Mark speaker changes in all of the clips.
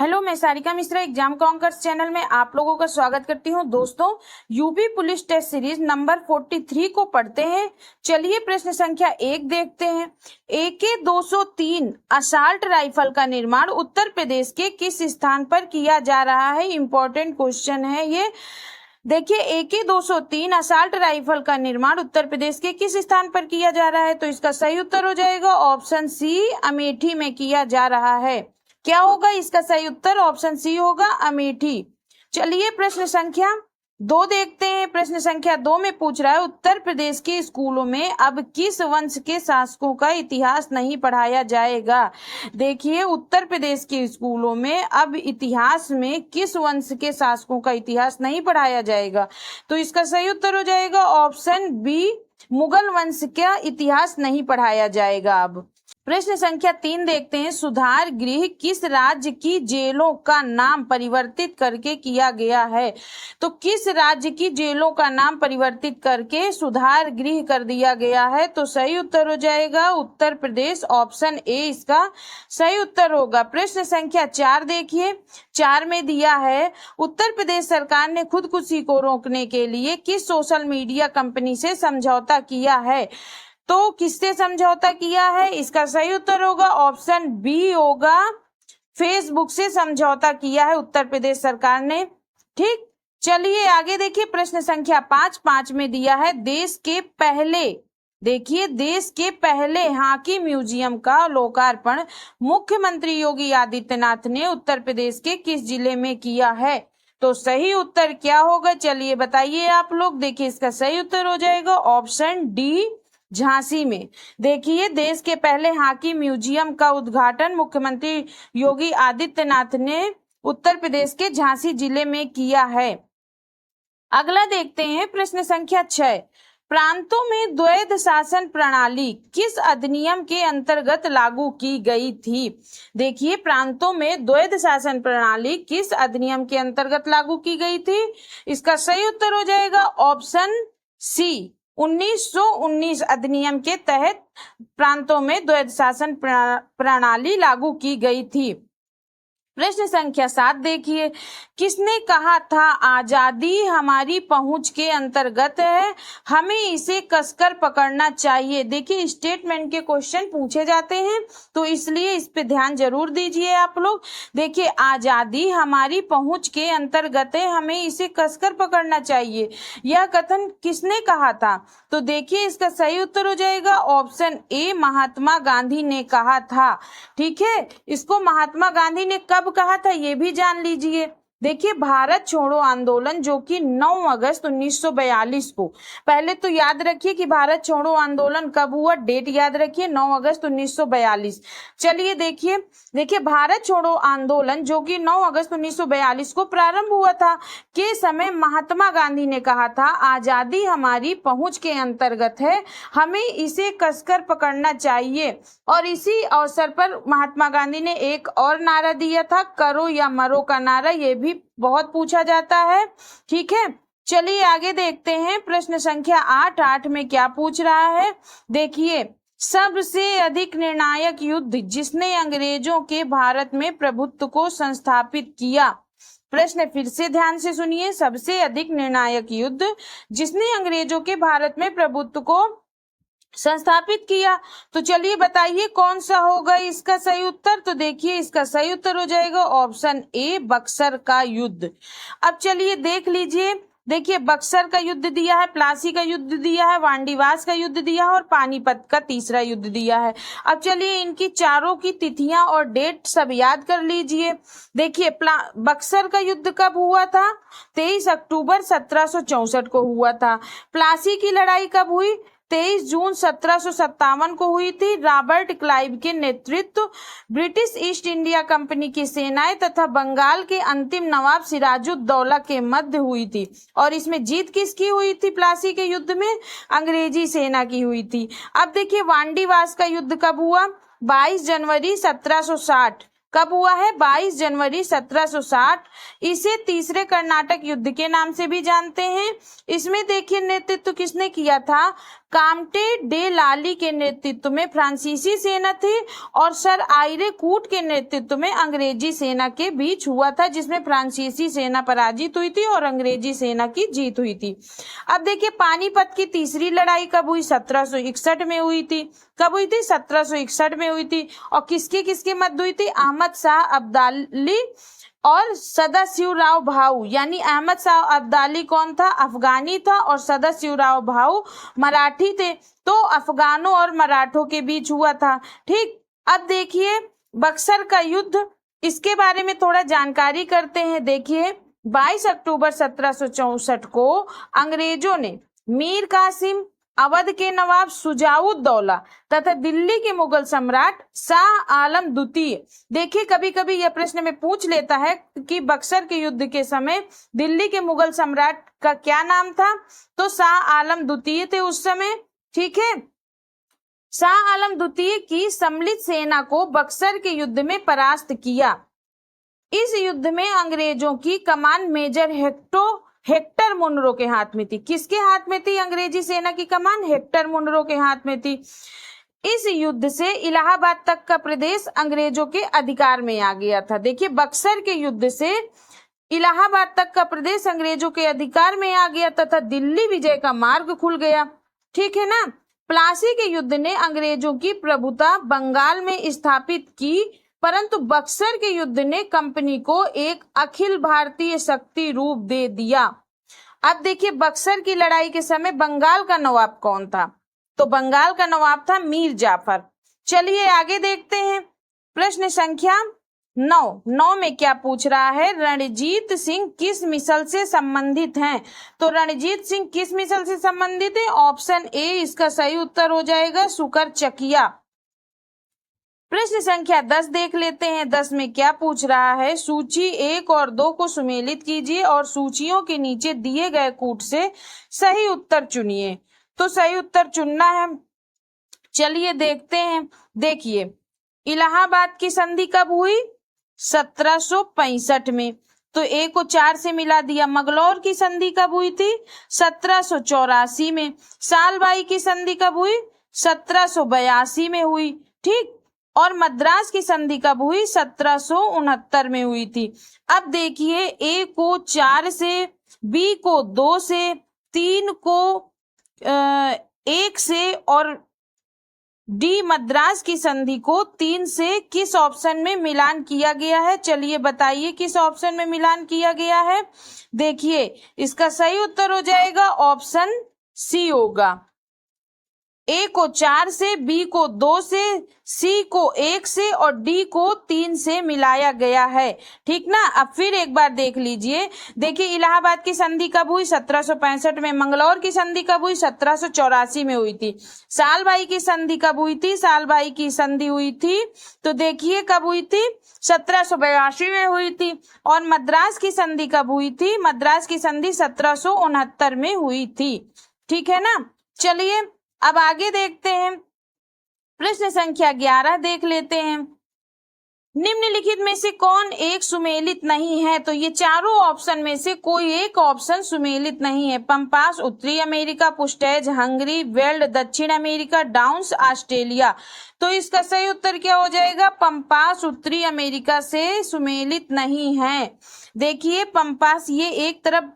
Speaker 1: Hello, मैं Sarika Mishra exam conquers channel में आप लोगों का स्वागत करती हूं। दोस्तों, UP police test series number 43 को पढ़ते हैं। चलिए प्रश्न संख्या 1 देखते हैं। AK-203 असॉल्ट राइफल का निर्माण उत्तर प्रदेश के किस स्थान पर किया जा रहा है? इंपॉर्टेंट क्वेश्चन है ये। देखिए, AK-203 असॉल्ट राइफल का निर्माण उत्तर प्रदेश के किस स्थान पर किया जा रहा है? तो इसका सही उत्तर हो जाएगा ऑप्शन सी, अमेठी में किया जा रहा है। क्या होगा इसका सही उत्तर? ऑप्शन सी होगा, अमेठी। चलिए प्रश्न संख्या 2 देखते हैं। प्रश्न संख्या 2 में पूछ रहा है, उत्तर प्रदेश के स्कूलों में अब किस वंश के शासकों का इतिहास नहीं पढ़ाया जाएगा? देखिए, उत्तर प्रदेश के स्कूलों में अब इतिहास में किस वंश के शासकों का इतिहास नहीं पढ़ाया जाएगा? तो इसका सही उत्तर हो जाएगा ऑप्शन बी, मुगल वंश का इतिहास नहीं पढ़ाया जाएगा। अब प्रश्न संख्या 3 देखते हैं। सुधार गृह किस राज्य की जेलों का नाम परिवर्तित करके किया गया है? तो किस राज्य की जेलों का नाम परिवर्तित करके सुधार गृह कर दिया गया है? तो सही उत्तर हो जाएगा उत्तर प्रदेश, ऑप्शन ए इसका सही उत्तर होगा। प्रश्न संख्या 4 देखिए। 4 में दिया है, उत्तर प्रदेश सरकार ने खुदकुशी को रोकने के लिए किस सोशल मीडिया कंपनी से समझौता किया है? तो किससे समझौता किया है? इसका सही उत्तर होगा ऑप्शन बी होगा, फेसबुक से समझौता किया है उत्तर प्रदेश सरकार ने। ठीक, चलिए आगे देखिए। प्रश्न संख्या 5 में दिया है, देश के पहले हॉकी म्यूजियम का लोकार्पण मुख्यमंत्री योगी आदित्यनाथ ने उत्तर प्रदेश के किस जिले में किया है? तो सही उत्तर क्या होगा? चलिए बताइए आप लोग। देखिए, इसका सही उत्तर हो जाएगा ऑप्शन डी, झांसी में। देखिए, देश के पहले हॉकी म्यूजियम का उद्घाटन मुख्यमंत्री योगी आदित्यनाथ ने उत्तर प्रदेश के झांसी जिले में किया है। अगला देखते हैं प्रश्न संख्या 6। प्रांतों में द्वैध शासन प्रणाली किस अधिनियम के अंतर्गत लागू की गई थी? देखिए, प्रांतों में द्वैध शासन प्रणाली किस अधिनियम के अंतर्गत लागू की गई थी? इसका सही उत्तर हो जाएगा ऑप्शन सी, 1919 अधिनियम के तहत प्रांतों में द्वैध शासन प्रणाली लागू की गई थी। प्रश्न संख्या 7 देखिए। किसने कहा था आजादी हमारी पहुंच के अंतर्गत है, हमें इसे कसकर पकड़ना चाहिए? देखिए, स्टेटमेंट के क्वेश्चन पूछे जाते हैं, तो इसलिए इस पे ध्यान जरूर दीजिए आप लोग। देखिए, आजादी हमारी पहुंच के अंतर्गत है, हमें इसे कसकर पकड़ना चाहिए, यह कथन किसने कहा था? तो देखिए, इसका सही उत्तर हो जाएगा ऑप्शन ए, महात्मा गांधी ने कहा था। ठीक है, इसको महात्मा गांधी ने कब कहा था ये भी जान लीजिए। देखिए, भारत छोड़ो आंदोलन जो कि 9 अगस्त 1942 को, पहले तो याद रखिए कि भारत छोड़ो आंदोलन कब हुआ, डेट याद रखिए 9 अगस्त 1942। चलिए देखिए, भारत छोड़ो आंदोलन जो कि 9 अगस्त 1942 को प्रारंभ हुआ था के समय महात्मा गांधी ने कहा था आजादी हमारी पहुंच के अंतर्गत है, हमें इसे कसकर पकड़ना चाहिए। और इसी अवसर पर महात्मा गांधी ने एक और नारा दिया था, करो या मरो का नारा, ये भी बहुत पूछा जाता है। ठीक है, चलिए आगे देखते हैं। प्रश्न संख्या 8 में क्या पूछ रहा है? देखिए, सबसे अधिक निर्णायक युद्ध जिसने अंग्रेजों के भारत में प्रभुत्व को संस्थापित किया। प्रश्न फिर से ध्यान से सुनिए, सबसे अधिक निर्णायक युद्ध जिसने अंग्रेजों के भारत में प्रभुत्व को संस्थापित किया। तो चलिए बताइए कौन सा होगा इसका सही उत्तर? तो देखिए, इसका सही उत्तर हो जाएगा ऑप्शन ए, बक्सर का युद्ध। अब चलिए देख लीजिए। देखिए, बक्सर का युद्ध दिया है, प्लासी का युद्ध दिया है, वांडीवास का युद्ध दिया है और पानीपत का तीसरा युद्ध दिया है। अब चलिए इनकी चारों की तिथियां और डेट सब याद कर लीजिए। देखिए, बक्सर का युद्ध कब हुआ था? 23 अक्टूबर 1764 को हुआ था। प्लासी की लड़ाई कब हुई? 23 जून 1757 को हुई थी। रॉबर्ट क्लाइव के नेतृत्व ब्रिटिश ईस्ट इंडिया कंपनी की सेनाएं तथा बंगाल के अंतिम नवाब सिराजुद्दौला के मध्य हुई थी। और इसमें जीत किसकी हुई थी? प्लासी के युद्ध में अंग्रेजी सेना की हुई थी। अब देखिए, वांडीवास का युद्ध कब हुआ? 22 जनवरी 1760। कब हुआ है? 22 जनवरी 1760। इसे तीसरे कर्नाटक युद्ध के नाम से भी जानते हैं। इसमें देखिए, नेतृत्व किसने किया था? काम्टे डे लाली के नेतृत्व में फ्रांसीसी सेना थी और सर आयरे कूट के नेतृत्व में अंग्रेजी सेना के बीच हुआ था, जिसमें फ्रांसीसी सेना पराजित हुई थी और अंग्रेजी सेना की जीत हुई थी। अब देखिए पानीपत की तीसरी लड़ाई कब हुई? 1761 में हुई थी। कब हुई थी? 1761 में हुई थी। और किसके किसके मध्य हुई थी? अहमद शाह अब्दाली और सदाशिवराव भाऊ। यानी अहमद शाह अब्दाली कौन था? अफगानी था और सदाशिवराव भाऊ मराठी थे। तो अफगानों और मराठों के बीच हुआ था। ठीक, अब देखिए बक्सर का युद्ध, इसके बारे में थोड़ा जानकारी करते हैं। देखिए 22 अक्टूबर 1764 को अंग्रेजों ने मीर कासिम, अवध के नवाब शुजाउद्दौला तथा दिल्ली के मुगल सम्राट शाह आलम द्वितीय। देखिए कभी कभी यह प्रश्न में पूछ लेता है कि बक्सर के युद्ध के समय दिल्ली के मुगल सम्राट का क्या नाम था? तो शाह आलम द्वितीय थे उस समय। ठीक है, शाह आलम द्वितीय की सम्मिलित सेना को बक्सर के युद्ध में परास्त किया। इस युद्ध में अंग्रेजों की कमान मेजर हेक्टर मुनरो के हाथ में थी। किसके हाथ में थी अंग्रेजी सेना की कमान? हेक्टर मुनरो के हाथ में थी। इस युद्ध से इलाहाबाद तक का प्रदेश अंग्रेजों के अधिकार में आ गया था। देखिए बक्सर के युद्ध से इलाहाबाद तक का प्रदेश अंग्रेजों के अधिकार में आ गया तथा दिल्ली विजय का मार्ग खुल गया। ठीक है ना। प्लासी के युद्ध ने अंग्रेजों की प्रभुता बंगाल में स्थापित की, परंतु बक्सर के युद्ध ने कंपनी को एक अखिल भारतीय शक्ति रूप दे दिया। अब देखिए बक्सर की लड़ाई के समय बंगाल का नवाब कौन था? तो बंगाल का नवाब था मीर जाफर। चलिए आगे देखते हैं। प्रश्न संख्या 9 में क्या पूछ रहा है? रणजीत सिंह किस मिसल से संबंधित हैं? तो रणजीत सिंह किस मिसल से संबंधित है? ऑप्शन ए इसका सही उत्तर हो जाएगा, सुकर चकिया। प्रश्न संख्या 10 देख लेते हैं। 10 में क्या पूछ रहा है? सूची 1 और 2 को सुमेलित कीजिए और सूचियों के नीचे दिए गए कूट से सही उत्तर चुनिए। तो सही उत्तर चुनना है। चलिए देखते हैं। देखिए इलाहाबाद की संधि कब हुई? 1765 में। तो ए को 4 से मिला दिया। मंगलौर की संधि कब हुई थी? 1784 में। सालबाई की संधि कब हुई? 1782 में हुई। ठीक, और मद्रास की संधि कब हुई? 1769 में हुई थी। अब देखिए ए को 4 से, बी को 2 से, 3 को 1 से और डी मद्रास की संधि को 3 से किस ऑप्शन में मिलान किया गया है? चलिए बताइए किस ऑप्शन में मिलान किया गया है। देखिए इसका सही उत्तर हो जाएगा ऑप्शन सी होगा। ए को 4 से, बी को 2 से, सी को 1 से और डी को 3 से मिलाया गया है। ठीक ना। अब फिर एक बार देख लीजिए। देखिए इलाहाबाद की संधि कब हुई? 1765 में। मंगलौर की संधि कब हुई? 1784 में हुई थी। सालबाई की संधि कब हुई थी? सालबाई की संधि हुई थी तो देखिए कब हुई थी? 1782 में हुई थी। और मद्रास की संधि कब हुई थी? मद्रास की संधि 1769 में हुई थी। ठीक है ना। चलिए अब आगे देखते हैं। प्रश्न संख्या 11 देख लेते हैं। निम्नलिखित में से कौन एक सुमेलित नहीं है? तो ये चारों ऑप्शन में से कोई एक ऑप्शन सुमेलित नहीं है। पंपास उत्तरी अमेरिका, पुस्टैज हंगरी, वेल्ड दक्षिण अमेरिका, डाउन्स ऑस्ट्रेलिया। तो इसका सही उत्तर क्या हो जाएगा? पंपास उत्तरी अमेरिका से सुमेलित नहीं है। देखिए पंपास, ये एक तरफ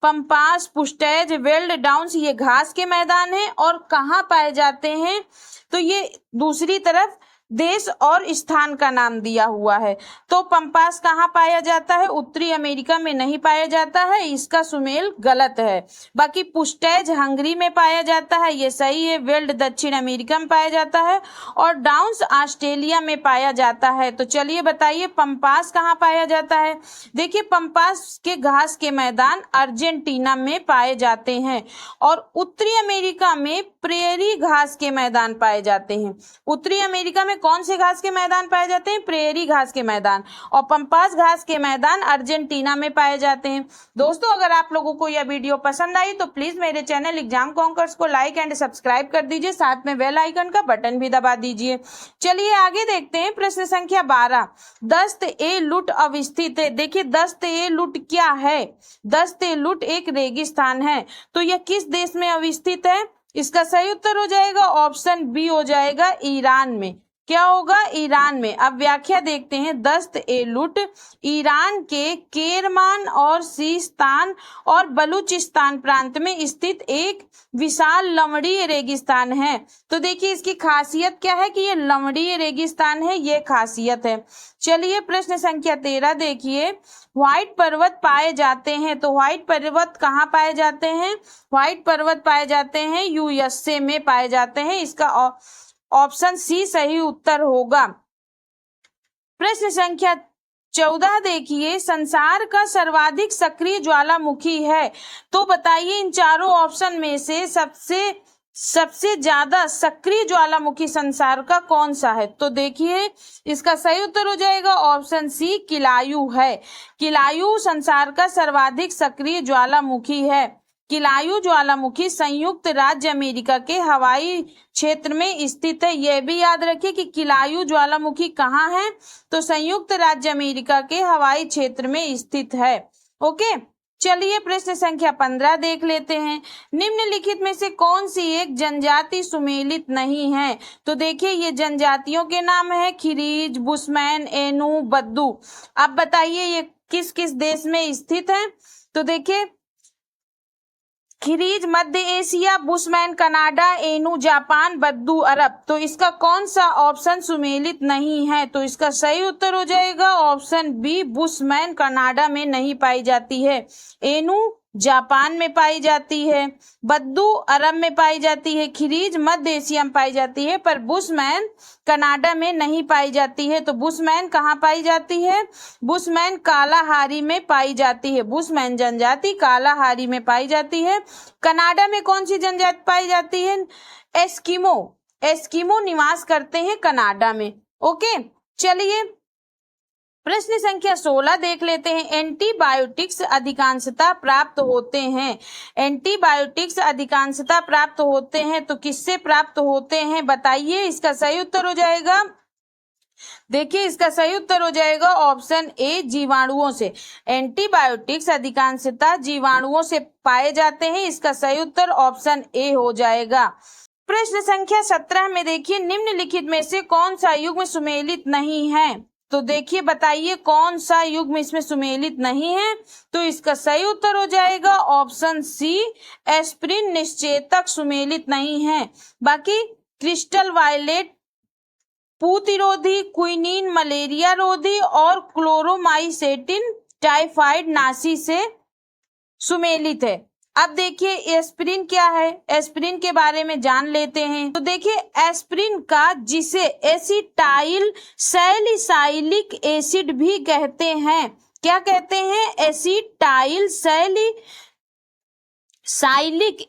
Speaker 1: पंपास, पुस्टैज, वेल्ड, डाउन्स ये घास के मैदान हैं और कहाँ पाए जाते हैं? तो ये दूसरी तरफ देश और स्थान का नाम दिया हुआ है। तो पंपास कहाँ पाया जाता है? उत्तरी अमेरिका में नहीं पाया जाता है, इसका सुमेल गलत है। बाकी पुस्टैज हंगरी में पाया जाता है, ये सही है। वेल्ड दक्षिण अमेरिका में पाया जाता है और डाउन्स ऑस्ट्रेलिया में पाया जाता है। तो चलिए बताइए पंपास कहाँ पाया जाता है? देखिए पंपास के घास के मैदान अर्जेंटीना में पाए जाते हैं और उत्तरी अमेरिका में प्रेरी घास के मैदान पाए जाते हैं। उत्तरी अमेरिका में कौन से घास के मैदान पाए जाते हैं? प्रेरी घास के मैदान। और पंपास घास के मैदान अर्जेंटीना में पाए जाते हैं। दोस्तों अगर आप लोगों को यह वीडियो पसंद आई तो प्लीज मेरे चैनल एग्जाम कॉन्कर्स को लाइक एंड सब्सक्राइब कर दीजिए, साथ में बेल आइकन का बटन भी दबा दीजिए। चलिए आगे देखते हैं। प्रश्न संख्या 12, दस्त ए लुट अवस्थित है। देखिए दस्त ए लुट क्या है? दस्त ए लुट एक रेगिस्तान है। तो यह किस देश में अवस्थित है? इसका सही उत्तर हो जाएगा ऑप्शन बी हो जाएगा ईरान में। क्या होगा? ईरान में। अब व्याख्या देखते हैं। दस्त ए लुट ईरान के केरमान और सीस्तान और बलूचिस्तान प्रांत में स्थित एक विशाल लवणीय रेगिस्तान है। तो देखिए इसकी खासियत क्या है कि ये लवणीय रेगिस्तान है, ये खासियत है। चलिए प्रश्न संख्या 13 देखिए। व्हाइट पर्वत पाए जाते हैं, तो व्हाइट पर्वत कहाँ पाए जाते हैं? व्हाइट पर्वत पाए जाते हैं यूएसए में पाए जाते हैं। इसका ऑप्शन सी सही उत्तर होगा। प्रश्न संख्या 14 देखिए। संसार का सर्वाधिक सक्रिय ज्वालामुखी है, तो बताइए इन चारों ऑप्शन में से सबसे ज्यादा सक्रिय ज्वालामुखी संसार का कौन सा है? तो देखिए इसका सही उत्तर हो जाएगा ऑप्शन सी किलायु है। किलायु संसार का सर्वाधिक सक्रिय ज्वालामुखी है। किलायु ज्वालामुखी संयुक्त राज्य अमेरिका के हवाई क्षेत्र में स्थित है। यह भी याद रखिए कि किलायु ज्वालामुखी कहाँ है, तो संयुक्त राज्य अमेरिका के हवाई क्षेत्र में स्थित है। ओके, चलिए प्रश्न संख्या 15 देख लेते हैं। निम्नलिखित में से कौन सी एक जनजाति सुमेलित नहीं है? तो देखिए ये जनजातियों के नाम है खिरीज, बुशमैन, एनू, बद्दू। अब बताइए ये किस किस देश में स्थित है? तो देखिए खिरीज मध्य एशिया, बुशमैन कनाडा, एनू जापान, बद्दू अरब। तो इसका कौन सा ऑप्शन सुमेलित नहीं है? तो इसका सही उत्तर हो जाएगा ऑप्शन बी बुशमैन कनाडा में नहीं पाई जाती है, एनू जापान में पाई जाती है, बद्दू अरब में पाई जाती है, खिरीज मध्य एशिया में पाई जाती है, पर बुशमैन कनाडा में नहीं पाई जाती है। तो बुशमैन कहाँ पाई जाती है? बुशमैन कालाहारी में पाई जाती है। बुशमैन जनजाति कालाहारी में पाई जाती है। कनाडा में कौन सी जनजाति पाई जाती है? एस्किमो। एस्किमो निवास करते हैं कनाडा में। ओके, चलिए प्रश्न संख्या 16 देख लेते हैं। एंटीबायोटिक्स अधिकांशतः प्राप्त होते हैं। एंटीबायोटिक्स अधिकांशतः प्राप्त होते हैं, तो किससे प्राप्त होते हैं बताइए? इसका सही उत्तर हो जाएगा, देखिए इसका सही उत्तर हो जाएगा ऑप्शन ए जीवाणुओं से। एंटीबायोटिक्स अधिकांशतः जीवाणुओं से पाए जाते हैं। इसका सही उत्तर ऑप्शन ए हो जाएगा। प्रश्न संख्या 17 में देखिए निम्नलिखित में से कौन सा युग्म सुमेलित नहीं है? तो देखिए बताइए कौन सा युग्म इसमें सुमेलित नहीं है? तो इसका सही उत्तर हो जाएगा ऑप्शन सी एस्पिरिन निश्चेतक सुमेलित नहीं है। बाकी क्रिस्टल वायलेट प्रतिरोधी, क्विनीन मलेरिया रोधी और क्लोरोमाइसेटिन टाइफाइड नासी से सुमेलित है। अब देखिए एस्पिरिन क्या है, एस्पिरिन के बारे में जान लेते हैं। तो देखिए एस्पिरिन का जिसे एसिटाइल सैलिसाइलिक एसिड भी कहते हैं, क्या कहते हैं? एसिटाइल सैलिसाइलिक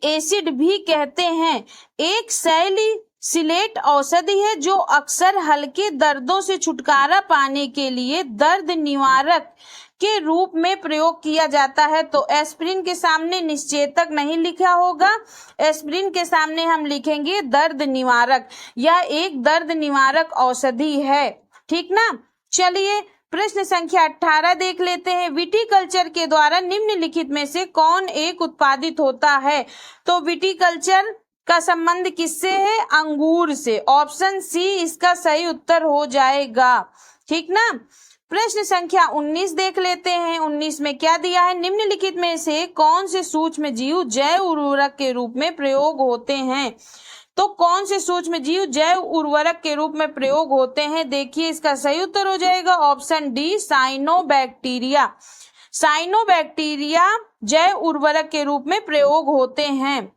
Speaker 1: एसिड भी कहते हैं। एक सैलिसिलेट औषधि है जो अक्सर हल्के दर्दों से छुटकारा पाने के लिए दर्द निवारक के रूप में प्रयोग किया जाता है। तो एस्पिरिन के सामने निश्चेतक नहीं लिखा होगा, एस्पिरिन के सामने हम लिखेंगे दर्द निवारक। यह एक दर्द निवारक औषधि है, ठीक ना। चलिए प्रश्न संख्या 18 देख लेते हैं। विटीकल्चर के द्वारा निम्नलिखित में से कौन एक उत्पादित होता है? तो विटीकल्चर का संबंध किससे है? अंगूर से। ऑप्शन सी इसका सही उत्तर हो जाएगा, ठीक ना। प्रश्न संख्या 19 देख लेते हैं। 19 में क्या दिया है? निम्नलिखित में से कौन से सूक्ष्म जीव जैव उर्वरक के रूप में प्रयोग होते हैं? तो कौन से सूक्ष्म जीव जैव उर्वरक के रूप में प्रयोग होते हैं? देखिए इसका सही उत्तर हो जाएगा ऑप्शन डी साइनोबैक्टीरिया। साइनोबैक्टीरिया जैव उर्वरक के रूप में प्रयोग होते हैं।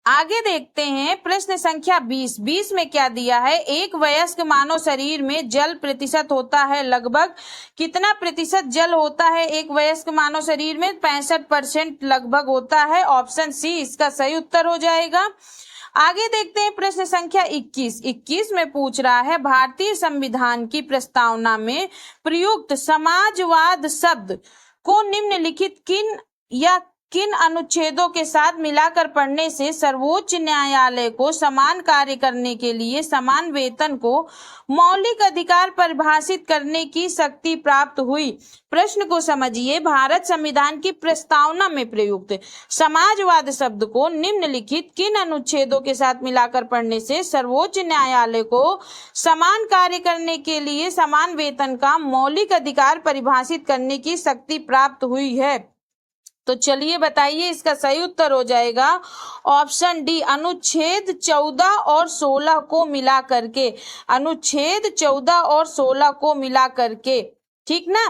Speaker 1: आगे देखते हैं प्रश्न संख्या 20 में क्या दिया है? एक वयस्क मानव शरीर में जल प्रतिशत होता है लगभग कितना प्रतिशत जल होता है एक वयस्क मानव शरीर में? 65% लगभग होता है। ऑप्शन सी इसका सही उत्तर हो जाएगा। आगे देखते हैं प्रश्न संख्या 21 में पूछ रहा है भारतीय संविधान की प्रस्तावना में प्रयुक्त समाजवाद शब्द को निम्नलिखित किन या किन अनुच्छेदों के साथ मिलाकर पढ़ने से सर्वोच्च न्यायालय को समान कार्य करने के लिए समान वेतन को मौलिक अधिकार परिभाषित करने की शक्ति प्राप्त हुई? प्रश्न को समझिए। भारत संविधान की प्रस्तावना में प्रयुक्त समाजवाद शब्द को निम्नलिखित किन अनुच्छेदों के साथ मिलाकर पढ़ने से सर्वोच्च न्यायालय को समान कार्य करने के लिए समान वेतन का मौलिक अधिकार परिभाषित करने की शक्ति प्राप्त हुई है? तो चलिए बताइए, इसका सही उत्तर हो जाएगा ऑप्शन डी, अनुच्छेद 14 और 16 को मिला करके। अनुच्छेद 14 और 16 को मिला करके, ठीक ना।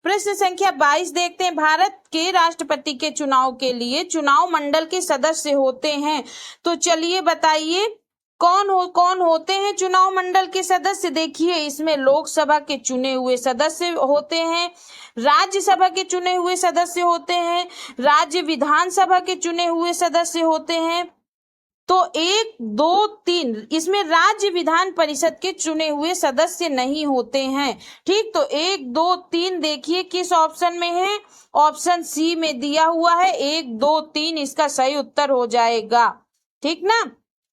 Speaker 1: प्रश्न संख्या 22 देखते हैं। भारत के राष्ट्रपति के चुनाव के लिए चुनाव मंडल के सदस्य होते हैं। तो चलिए बताइए कौन होते हैं चुनाव मंडल के सदस्य? देखिए, इसमें लोकसभा के चुने हुए सदस्य होते हैं, राज्यसभा के चुने हुए सदस्य होते हैं, राज्य विधानसभा के चुने हुए सदस्य होते हैं। तो 1, 2, 3 इसमें राज्य विधान परिषद के चुने हुए सदस्य नहीं होते हैं। ठीक, तो 1, 2, 3 देखिए किस ऑप्शन में है? ऑप्शन सी में दिया हुआ है। 1, 2, 3 इसका सही उत्तर हो जाएगा। ठीक ना।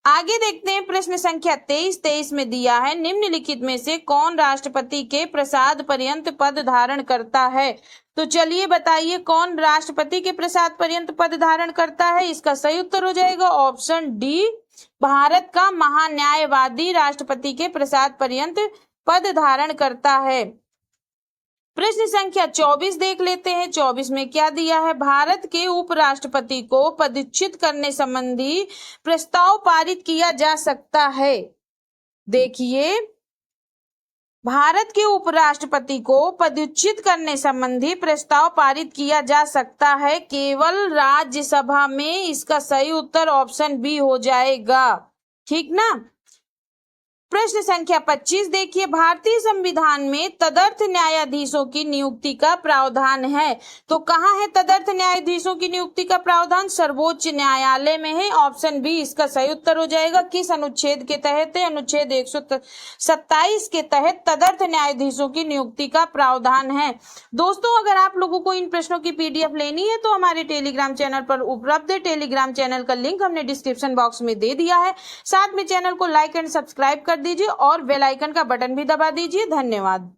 Speaker 1: आगे देखते हैं प्रश्न संख्या 23 में दिया है, निम्नलिखित में से कौन राष्ट्रपति के प्रसाद पर्यंत पद धारण करता है? तो चलिए बताइए कौन राष्ट्रपति के प्रसाद पर्यंत पद धारण करता है? इसका सही उत्तर हो जाएगा ऑप्शन डी, भारत का महान्यायवादी राष्ट्रपति के प्रसाद पर्यंत पद धारण करता है। प्रश्न संख्या 24 देख लेते हैं। 24 में क्या दिया है? भारत के उपराष्ट्रपति को पदच्युत करने संबंधी प्रस्ताव पारित किया जा सकता है। देखिए, भारत के उपराष्ट्रपति को पदच्युत करने संबंधी प्रस्ताव पारित किया जा सकता है केवल राज्यसभा में। इसका सही उत्तर ऑप्शन बी हो जाएगा। ठीक ना। प्रश्न संख्या 25 देखिए, भारतीय संविधान में तदर्थ न्यायाधीशों की नियुक्ति का प्रावधान है। तो कहाँ है तदर्थ न्यायाधीशों की नियुक्ति का प्रावधान? सर्वोच्च न्यायालय में है। ऑप्शन बी इसका सही उत्तर हो जाएगा। किस अनुच्छेद के तहत है? अनुच्छेद 127 के तहत तदर्थ न्यायाधीशों की नियुक्ति का प्रावधान है। दोस्तों, अगर आप लोगों को इन प्रश्नों की PDF लेनी है तो हमारे टेलीग्राम चैनल पर उपलब्ध है। टेलीग्राम चैनल का लिंक हमने डिस्क्रिप्शन बॉक्स में दे दिया है। साथ में चैनल को लाइक एंड सब्सक्राइब कर दीजिए और बेल आइकन का बटन भी दबा दीजिए। धन्यवाद।